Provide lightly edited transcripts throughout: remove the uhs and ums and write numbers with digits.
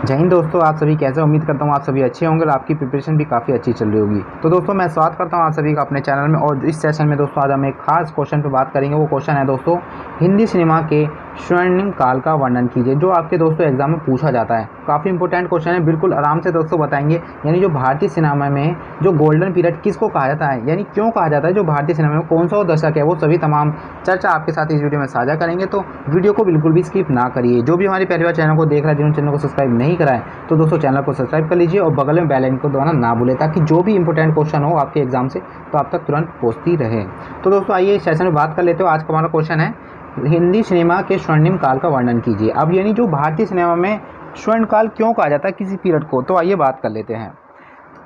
जय हिंद दोस्तों, आप सभी कैसे? उम्मीद करता हूँ आप सभी अच्छे होंगे और आपकी प्रिपरेशन भी काफ़ी अच्छी चल रही होगी। तो दोस्तों मैं स्वागत करता हूँ आप सभी का अपने चैनल में। और इस सेशन में दोस्तों आज हम एक खास क्वेश्चन पे बात करेंगे। वो क्वेश्चन है दोस्तों, हिंदी सिनेमा के स्वर्णिम काल का वर्णन कीजिए, जो आपके दोस्तों एग्जाम में पूछा जाता है। काफ़ी इंपॉर्टेंट क्वेश्चन है, बिल्कुल आराम से दोस्तों बताएंगे। यानी जो भारतीय सिनेमा में जो गोल्डन पीरियड किसको कहा जाता है, यानी क्यों कहा जाता है, जो भारतीय सिनेमा में कौन सा वो दशक है, वो सभी तमाम चर्चा आपके साथ इस वीडियो में साझा करेंगे। तो वीडियो को बिल्कुल भी स्किप ना करिए। जो भी हमारी पहली बार चैनल को देख रहा है, जिन्होंने चैनल को सब्सक्राइब नहीं करा है, तो दोस्तों चैनल को सब्सक्राइब कर लीजिए और बगल में बेल आइकन को दबाना ना भूलें, ताकि जो भी इंपॉर्टेंट क्वेश्चन हो आपके एग्जाम से तो आप तक तुरंत पहुंचती रहे। तो दोस्तों आइए इस सेशन में बात कर लेते हो। आज का हमारा क्वेश्चन है, हिंदी सिनेमा के स्वर्णिम काल का वर्णन कीजिए। अब यानी जो भारतीय सिनेमा में स्वर्ण काल क्यों कहा जाता है किसी पीरियड को, तो आइए बात कर लेते हैं।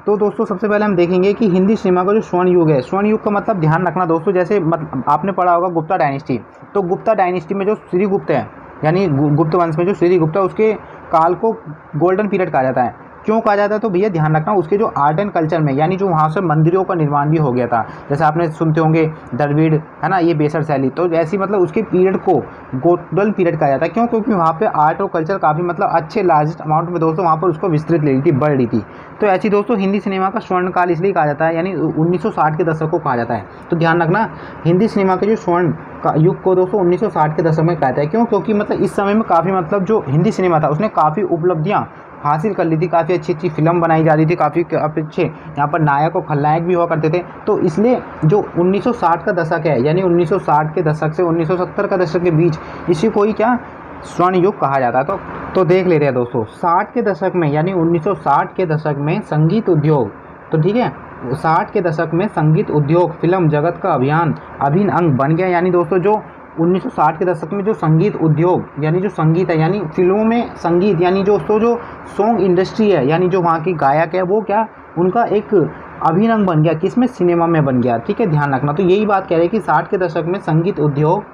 तो दोस्तों सबसे पहले हम देखेंगे कि हिंदी सिनेमा का जो स्वर्ण युग है, स्वर्ण युग का मतलब ध्यान रखना दोस्तों, जैसे मतलब आपने पढ़ा होगा गुप्ता डायनेस्टी। तो गुप्ता डायनेस्टी में जो श्रीगुप्त है, यानी गुप्त वंश में जो श्रीगुप्त है, उसके काल को गोल्डन पीरियड कहा जाता है। क्यों कहा जाता है, तो भैया ध्यान रखना, उसके जो आर्ट एंड कल्चर में, यानी जो वहाँ से मंदिरों का निर्माण भी हो गया था। जैसे आपने सुनते होंगे द्रविड़, है ना, ये बेसर शैली, तो ऐसी मतलब उसके पीरियड को गोल्डन पीरियड कहा जाता है। क्यों? क्योंकि वहाँ पे आर्ट और कल्चर काफ़ी मतलब अच्छे लार्जेस्ट अमाउंट में दोस्तों वहाँ पर उसको विस्तृत ले रही थी, बढ़ रही थी। तो ऐसी दोस्तों हिंदी सिनेमा का स्वर्ण काल इसलिए कहा जाता है, यानी 1960 के दशक को कहा जाता है। तो ध्यान रखना, हिंदी सिनेमा के जो स्वर्ण का युग को दोस्तों 1960 के दशक में कहता है। क्यों? क्योंकि मतलब इस समय में काफ़ी मतलब जो हिंदी सिनेमा था उसने काफ़ी उपलब्धियाँ हासिल कर ली थी, काफ़ी अच्छी अच्छी फिल्म बनाई जा रही थी, काफ़ी अच्छे यहाँ पर नायक और खलनायक भी हुआ करते थे। तो इसलिए जो 1960 का दशक है, यानी 1960 के दशक से 1970 का दशक के बीच, इसी को ही क्या स्वर्ण युग कहा जाता है। तो देख लेते हैं दोस्तों, 60 के दशक में, यानी 1960 के दशक में संगीत उद्योग, तो ठीक है, 60 के दशक में संगीत उद्योग फिल्म जगत का अभिन्न अंग बन गया। यानी दोस्तों जो 1960 के दशक में जो संगीत उद्योग, यानी जो संगीत है, यानी फिल्मों में संगीत, यानी जो सॉन्ग इंडस्ट्री है, यानी जो वहाँ की गायक है, वो क्या उनका एक अभिन्न अंग बन गया, किसमें? सिनेमा में बन गया। ठीक है, ध्यान रखना। तो यही बात कह रहे हैं कि 60 के दशक में संगीत उद्योग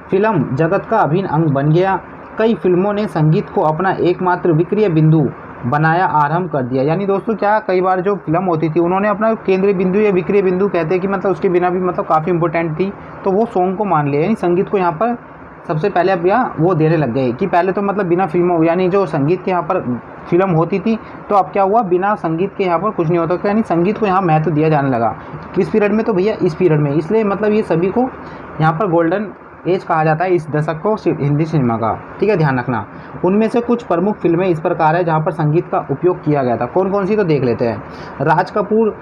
फिल्म जगत का अभिन्न अंग बन गया। कई फिल्मों ने संगीत को अपना एकमात्र विक्रय बिंदु बनाया, आरंभ कर दिया। यानी दोस्तों क्या, कई बार जो फिल्म होती थी उन्होंने अपना केंद्रीय बिंदु या विक्रय बिंदु कहते हैं कि मतलब उसके बिना भी मतलब काफ़ी इंपॉर्टेंट थी, तो वो सॉन्ग को मान लिया, यानी संगीत को यहाँ पर सबसे पहले अब यहाँ वो देने लग गए। कि पहले तो मतलब बिना फिल्मों, यानी जो संगीत के यहाँ पर फिल्म होती थी, तो अब क्या हुआ, बिना संगीत के यहाँ पर कुछ नहीं होता था, यानी संगीत को यहाँ महत्व दिया जाने लगा। किस पीरियड में? तो भैया इस पीरियड में। इसलिए मतलब ये सभी को यहाँ पर गोल्डन एज कहा जाता है, इस दशक को हिंदी सिनेमा का। ठीक है, ध्यान रखना। उनमें से कुछ प्रमुख फिल्में इस प्रकार है जहाँ पर संगीत का उपयोग किया गया था। कौन कौन सी, तो देख लेते हैं। राज कपूर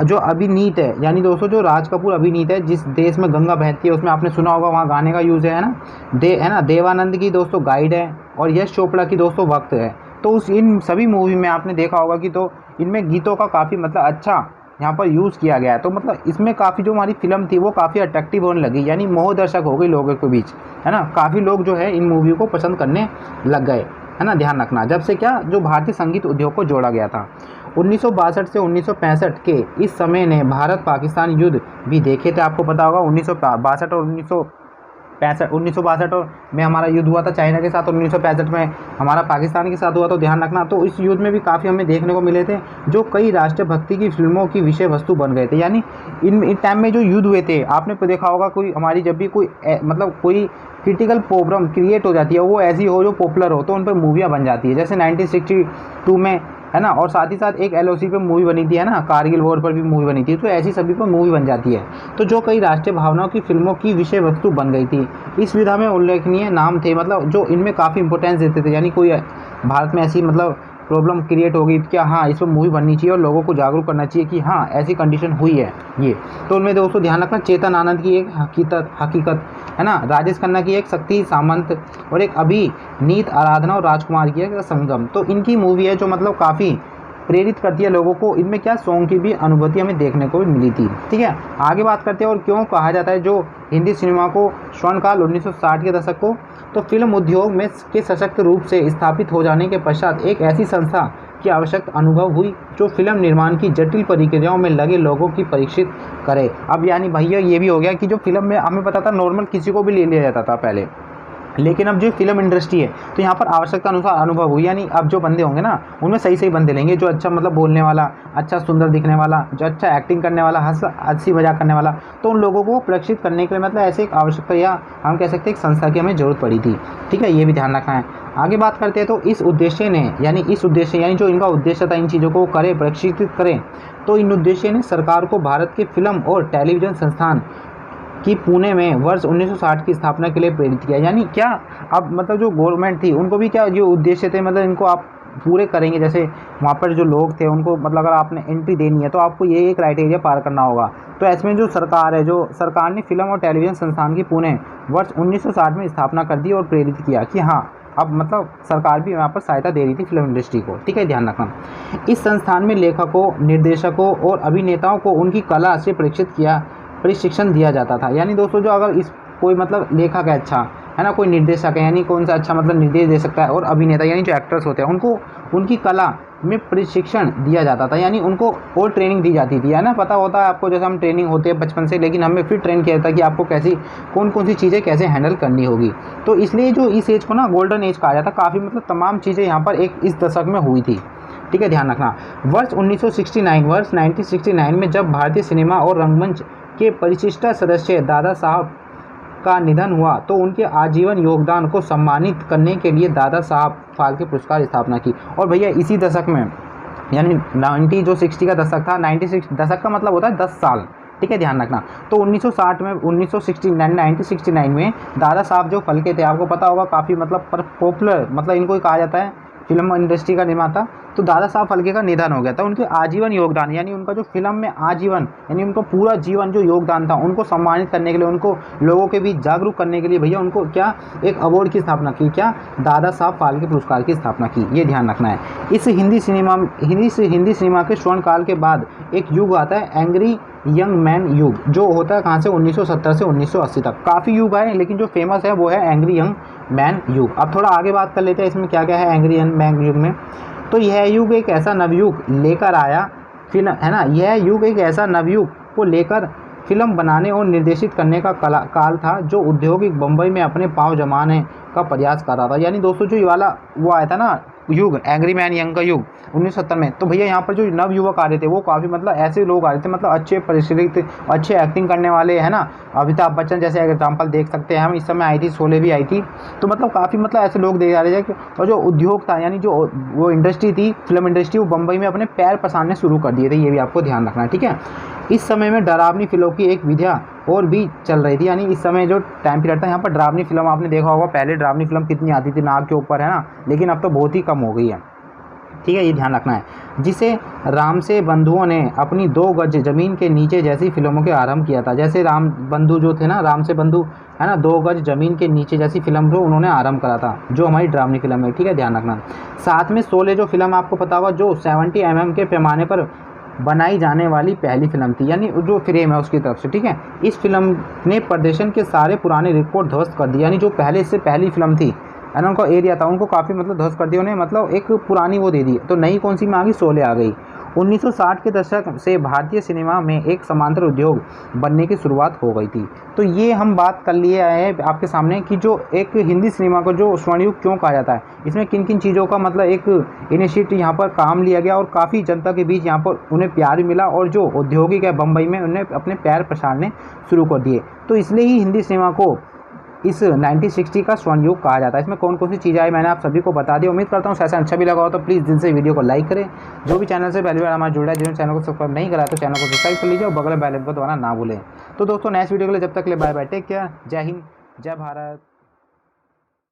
जो अभिनीत है, यानी दोस्तों जो राज कपूर अभिनीत है, जिस देश में गंगा बहती है, उसमें आपने सुना होगा, वहाँ गाने का यूज़ है ना। देवानंद की दोस्तों गाइड है, और यश चोपड़ा की दोस्तों वक्त है। तो इन सभी मूवी में आपने देखा होगा कि तो इनमें गीतों का काफ़ी मतलब अच्छा यहाँ पर यूज़ किया गया है। तो मतलब इसमें काफ़ी जो हमारी फिल्म थी वो काफ़ी अट्रैक्टिव होने लगी, यानी मोहदर्शक हो गई लोगों के बीच, है ना। काफ़ी लोग जो है इन मूवी को पसंद करने लग गए, है ना। ध्यान रखना, जब से क्या जो भारतीय संगीत उद्योग को जोड़ा गया था। 1962 से 1965 के इस समय ने भारत पाकिस्तान युद्ध भी देखे थे, आपको पता होगा। 1962 और 1962 में हमारा युद्ध हुआ था चाइना के साथ, और 1965 में हमारा पाकिस्तान के साथ हुआ। तो ध्यान रखना, तो इस युद्ध में भी काफ़ी हमें देखने को मिले थे, जो कई राष्ट्रभक्ति की फिल्मों की विषय वस्तु बन गए थे। यानी इन टाइम में जो युद्ध हुए थे, आपने देखा होगा, कोई हमारी जब भी कोई मतलब कोई क्रिटिकल प्रॉब्लम क्रिएट हो जाती है, वो ऐसी हो जो पॉपुलर हो, तो उन पर मूवियाँ बन जाती है। जैसे 1962 में, है ना, और साथ ही साथ एक LOC पे मूवी बनी थी, है ना, कारगिल वॉर पर भी मूवी बनी थी। तो ऐसी सभी पर मूवी बन जाती है, तो जो कई राष्ट्रीय भावनाओं की फिल्मों की विषय वस्तु बन गई थी। इस विधा में उल्लेखनीय नाम थे, मतलब जो इनमें काफ़ी इंपॉर्टेंस देते थे। यानी कोई भारत में ऐसी मतलब प्रॉब्लम क्रिएट हो गई क्या, हाँ इस पर मूवी बननी चाहिए और लोगों को जागरूक करना चाहिए कि हाँ ऐसी कंडीशन हुई है ये। तो उनमें दोस्तों ध्यान रखना, चेतन आनंद की एक हकीकत, है ना, राजेश खन्ना की एक शक्ति सामंत, और एक अभिनीत आराधना और राजकुमार की एक संगम। तो इनकी मूवी है जो मतलब काफ़ी प्रेरित करती है लोगों को। इनमें क्या सॉन्ग की भी अनुभूति हमें देखने को भी मिली थी। ठीक है, आगे बात करते हैं और क्यों कहा जाता है जो हिंदी सिनेमा को स्वर्णकाल 1960 के दशक को। तो फिल्म उद्योग में के सशक्त रूप से स्थापित हो जाने के पश्चात एक ऐसी संस्था की आवश्यकता अनुभव हुई जो फिल्म निर्माण की जटिल प्रक्रियाओं में लगे लोगों की परीक्षित करे। अब यानी भैया ये भी हो गया कि जो फिल्म में हमें पता था नॉर्मल किसी को भी ले लिया जाता था पहले, लेकिन अब जो फिल्म इंडस्ट्री है तो यहाँ पर आवश्यकता अनुसार अनुभव हुई, यानी अब जो बंदे होंगे ना उनमें सही सही बंदे लेंगे, जो अच्छा मतलब बोलने वाला, अच्छा सुंदर दिखने वाला, जो अच्छा एक्टिंग करने वाला, हंसी मजाक करने वाला, तो उन लोगों को प्रशिक्षित करने के लिए मतलब ऐसे एक आवश्यकता या हम कह सकते हैं एक संस्था की हमें ज़रूरत पड़ी थी। ठीक है, ये भी ध्यान रखना है। आगे बात करते हैं तो इस उद्देश्य यानी जो इनका उद्देश्य था इन चीज़ों को करे, प्रशिक्षित करें, तो इन उद्देश्य ने सरकार को भारत के फिल्म और टेलीविज़न संस्थान कि पुणे में वर्ष 1960 की स्थापना के लिए प्रेरित किया। यानी क्या अब मतलब जो गवर्नमेंट थी उनको भी क्या जो उद्देश्य थे मतलब इनको आप पूरे करेंगे। जैसे वहाँ पर जो लोग थे उनको मतलब अगर आपने एंट्री देनी है तो आपको ये क्राइटेरिया पार करना होगा। तो ऐसे में जो सरकार ने फिल्म और टेलीविज़न संस्थान की पुणे वर्ष 1960 में स्थापना कर दी और प्रेरित किया कि हाँ अब मतलब सरकार भी यहाँ पर सहायता दे रही थी फिल्म इंडस्ट्री को। ठीक है, ध्यान रखना। इस संस्थान में लेखकों, निर्देशकों और अभिनेताओं को उनकी कला से प्रशिक्षण दिया जाता था। यानी दोस्तों जो अगर इस कोई मतलब लेखक है अच्छा है ना, कोई निर्देशक है यानी कौन सा अच्छा मतलब निर्देश दे सकता है, और अभिनेता यानी जो एक्टर्स होते हैं उनको उनकी कला में प्रशिक्षण दिया जाता था, यानी उनको और ट्रेनिंग दी जाती थी, है ना। पता होता है आपको, जैसे हम ट्रेनिंग होती है बचपन से, लेकिन हमें फिर ट्रेन किया जाता है कि आपको कैसी कौन कौन सी चीज़ें कैसे हैंडल करनी होगी। तो इसलिए जो इस एज को ना गोल्डन एज कहा जाता है। काफ़ी मतलब तमाम चीज़ें यहाँ पर एक इस दशक में हुई थी। ठीक है, ध्यान रखना। वर्ष 1969 में जब भारतीय सिनेमा और रंगमंच के परिशिष्ट सदस्य दादा साहब का निधन हुआ तो उनके आजीवन योगदान को सम्मानित करने के लिए दादा साहब फाल्के पुरस्कार स्थापना की। और भैया इसी दशक में यानी 60 का दशक था, 96 दशक का मतलब होता है 10 साल। ठीक है, ध्यान रखना। तो 1969 में दादा साहब जो फाल्के थे, आपको पता होगा काफ़ी मतलब पॉपुलर मतलब इनको कहा जाता है फिल्म इंडस्ट्री का निर्माता। तो दादा साहब फाल्के का निधन हो गया था। उनके आजीवन योगदान यानी उनका जो फिल्म में आजीवन यानी उनका पूरा जीवन जो योगदान था उनको सम्मानित करने के लिए, उनको लोगों के बीच जागरूक करने के लिए भैया उनको क्या एक अवार्ड की स्थापना की, क्या दादा साहब फाल्के पुरस्कार की स्थापना की। ये ध्यान रखना है। इस हिंदी सिनेमा के स्वर्ण काल के बाद एक युग आता है एंग्री यंग मैन युग, जो होता है कहाँ से 1970 से 1980 तक। काफ़ी युग आए लेकिन जो फेमस है वो है एंग्री यंग मैन युग। अब थोड़ा आगे बात कर लेते हैं इसमें क्या क्या है एंग्री यंग मैन युग में। तो यह युग एक ऐसा नवयुग लेकर आया फिल्म, है ना, यह युग एक ऐसा नवयुग को लेकर फिल्म बनाने और निर्देशित करने का काल था जो औद्योगिक बम्बई में अपने पांव जमाने का प्रयास कर रहा था। यानी दोस्तों जो ये वाला वो आया था ना युग एंग्री मैन यंग का युग 1970 में, तो भैया यहाँ पर जो नव युवक आ रहे थे वो काफ़ी मतलब ऐसे लोग आ रहे थे मतलब अच्छे परिश्रमित, अच्छे एक्टिंग करने वाले, है ना। अमिताभ बच्चन जैसे एग्जाम्पल देख सकते हैं हम, इस समय आई थी, शोले भी आई थी। तो मतलब काफ़ी मतलब ऐसे लोग देख रहे थे। और जो उद्योग था यानी जो वो इंडस्ट्री थी फिल्म इंडस्ट्री, वो बम्बई में अपने पैर पसारने शुरू कर दिए थे। ये भी आपको ध्यान रखना है। ठीक है, इस समय में डरावनी फिल्मों की एक विधा और भी चल रही थी। यानी इस समय जो टाइम पीरियड था यहाँ पर डरावनी फिल्म आपने देखा होगा, पहले डरावनी फिल्म कितनी आती थी नाक के ऊपर, है ना, लेकिन अब तो बहुत ही कम हो गई है। ठीक है, ये ध्यान रखना है। जिसे रामसे बंधुओं ने अपनी 2 गज जमीन के नीचे जैसी फिल्मों के आरंभ किया था। जैसे राम बंधु जो थे ना, रामसे बंधु, है ना, 2 गज जमीन के नीचे जैसी फिल्म जो उन्होंने आरंभ करा था, जो हमारी डरावनी फिल्म है। ठीक है, ध्यान रखना। साथ में शोले जो फिल्म आपको पता होगा जो 70 mm के पैमाने पर बनाई जाने वाली पहली फिल्म थी, यानी जो फ्रेम है उसकी तरफ से। ठीक है, इस फिल्म ने प्रदर्शन के सारे पुराने रिकॉर्ड ध्वस्त कर दिए। यानी जो पहले से पहली फिल्म थी है ना, उनका एरिया था, उनको काफ़ी मतलब ध्वस्त कर दिया उन्हें, मतलब एक पुरानी वो दे दी। तो नई कौन सी में आ गई, शोले आ गई। 1960 के दशक से भारतीय सिनेमा में एक समांतर उद्योग बनने की शुरुआत हो गई थी। तो ये हम बात कर लिए आए हैं आपके सामने कि जो एक हिंदी सिनेमा को जो स्वर्णयुग क्यों कहा जाता है, इसमें किन किन चीज़ों का मतलब एक इनिशिएटिव यहाँ पर काम लिया गया और काफ़ी जनता के बीच यहाँ पर उन्हें प्यार भी मिला, और जो औद्योगिक है बम्बई में उन्हें अपने पैर पसारने शुरू कर दिए। तो इसलिए ही हिंदी सिनेमा को इस 1960 का स्वर्ण युग कहा जाता है। इसमें कौन कौन सी चीज़ें आई मैंने आप सभी को बता दी। उम्मीद करता हूँ सेशन अच्छा भी लगा हो तो प्लीज़ दिल से वीडियो को लाइक करें। जो भी चैनल से पहली बार हमारा जुड़ा है, जिन्होंने चैनल को सब्सक्राइब नहीं करा तो चैनल को सब्सक्राइब कर लीजिए और बगल बेल आइकन को दबाना ना भूलें। तो दोस्तों नेक्स्ट वीडियो के लिए जब तक के लिए बाय बाय, टेक केयर, जय हिंद, जय भारत।